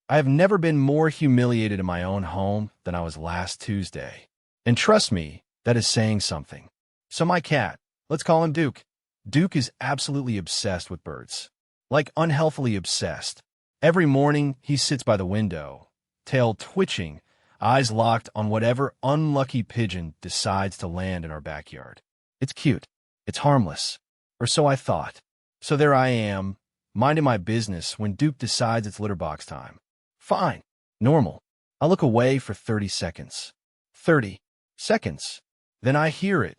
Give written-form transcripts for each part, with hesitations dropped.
I have never been more humiliated in my own home than I was last Tuesday. And trust me, that is saying something. So my cat, let's call him Duke. Duke is absolutely obsessed with birds. Like unhealthily obsessed. Every morning, he sits by the window, tail twitching, eyes locked on whatever unlucky pigeon decides to land in our backyard. It's cute. It's harmless. Or so I thought. So there I am, minding my business when Duke decides it's litter box time. Fine. Normal. I look away for 30 seconds. 30 seconds. Then I hear it.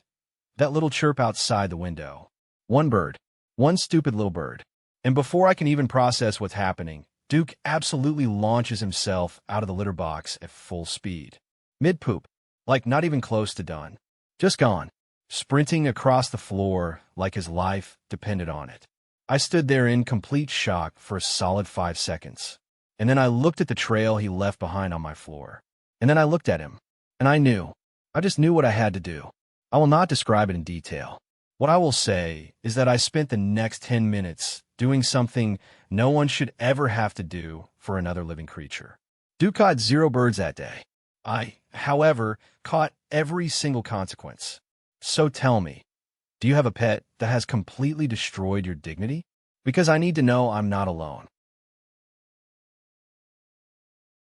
That little chirp outside the window. One bird. One stupid little bird. And before I can even process what's happening, Duke absolutely launches himself out of the litter box at full speed. Mid-poop. Like not even close to done. Just gone. Sprinting across the floor like his life depended on it. I stood there in complete shock for a solid 5 seconds. And then I looked at the trail he left behind on my floor. And then I looked at him. And I knew. I just knew what I had to do. I will not describe it in detail. What I will say is that I spent the next 10 minutes doing something no one should ever have to do for another living creature. Duke caught 0 birds that day. I, however, caught every single consequence. So tell me, do you have a pet that has completely destroyed your dignity? Because I need to know I'm not alone.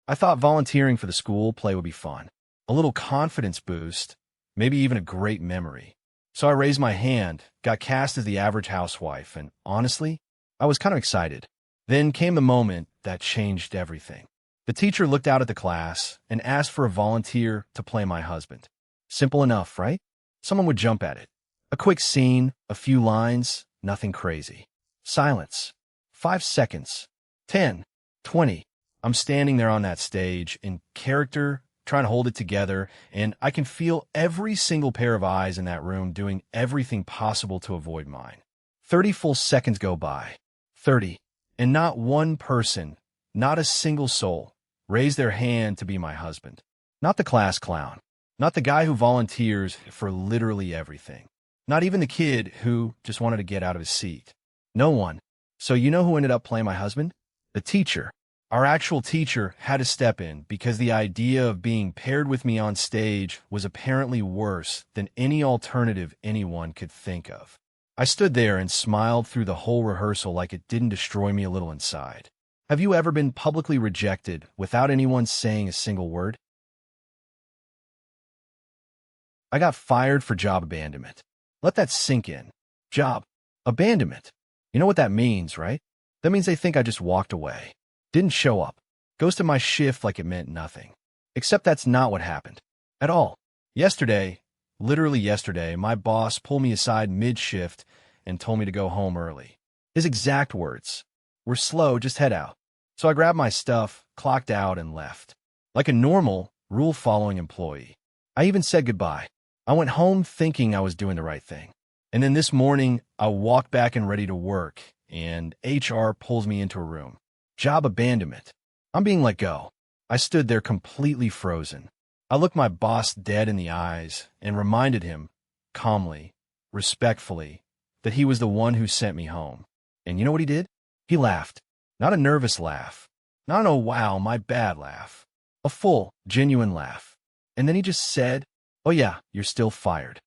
I thought volunteering for the school play would be fun. A little confidence boost, maybe even a great memory. So I raised my hand, got cast as the average housewife, and honestly, I was kind of excited. Then came the moment that changed everything. The teacher looked out at the class and asked for a volunteer to play my husband. Simple enough, right? Someone would jump at it. A quick scene, a few lines, nothing crazy. Silence. 5 seconds. 10. 20. I'm standing there on that stage, in character, trying to hold it together, and I can feel every single pair of eyes in that room doing everything possible to avoid mine. 30 full seconds go by. 30. And not one person, not a single soul, raised their hand to be my husband. Not the class clown. Not the guy who volunteers for literally everything. Not even the kid who just wanted to get out of his seat. No one. So you know who ended up playing my husband? The teacher. Our actual teacher had to step in because the idea of being paired with me on stage was apparently worse than any alternative anyone could think of. I stood there and smiled through the whole rehearsal like it didn't destroy me a little inside. Have you ever been publicly rejected without anyone saying a single word? I got fired for job abandonment. Let that sink in. Job abandonment. You know what that means, right? That means they think I just walked away. Didn't show up. Ghosted my shift like it meant nothing. Except that's not what happened. At all. Yesterday, literally yesterday, my boss pulled me aside mid-shift and told me to go home early. His exact words. We're slow, just head out. So I grabbed my stuff, clocked out, and left. Like a normal, rule-following employee. I even said goodbye. I went home thinking I was doing the right thing. And then this morning, I walked back and ready to work, and HR pulls me into a room. Job abandonment. I'm being let go. I stood there completely frozen. I looked my boss dead in the eyes and reminded him, calmly, respectfully, that he was the one who sent me home. And you know what he did? He laughed. Not a nervous laugh. Not an "oh wow, my bad" laugh. A full, genuine laugh. And then he just said, "Oh yeah, you're still fired.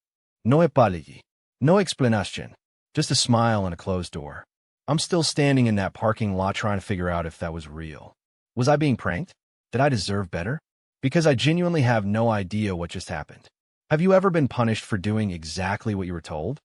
No apology. No explanation. Just a smile and a closed door." I'm still standing in that parking lot trying to figure out if that was real. Was I being pranked? Did I deserve better? Because I genuinely have no idea what just happened. Have you ever been punished for doing exactly what you were told?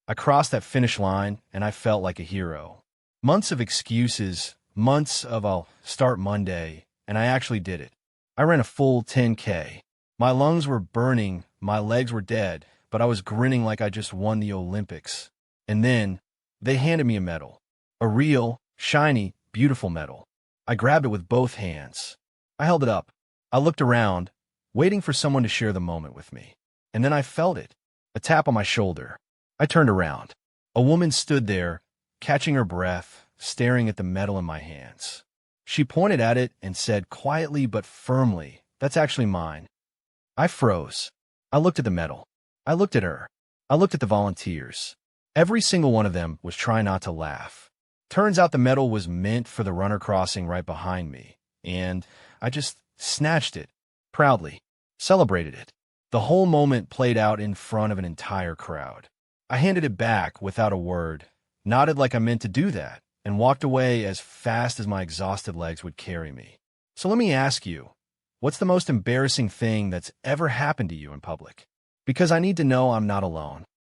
I crossed that finish line and I felt like a hero. Months of excuses, months of "I'll start Monday," and I actually did it. I ran a full 10K. My lungs were burning, my legs were dead, but I was grinning like I just won the Olympics. And then, they handed me a medal. A real, shiny, beautiful medal. I grabbed it with both hands. I held it up. I looked around, waiting for someone to share the moment with me. And then I felt it. A tap on my shoulder. I turned around. A woman stood there, catching her breath, staring at the medal in my hands. She pointed at it and said quietly but firmly, "That's actually mine." I froze. I looked at the medal. I looked at her. I looked at the volunteers. Every single one of them was trying not to laugh. Turns out the medal was meant for the runner crossing right behind me, and I just snatched it, proudly, celebrated it. The whole moment played out in front of an entire crowd. I handed it back without a word, nodded like I meant to do that, and walked away as fast as my exhausted legs would carry me. So let me ask you, what's the most embarrassing thing that's ever happened to you in public? Because I need to know I'm not alone.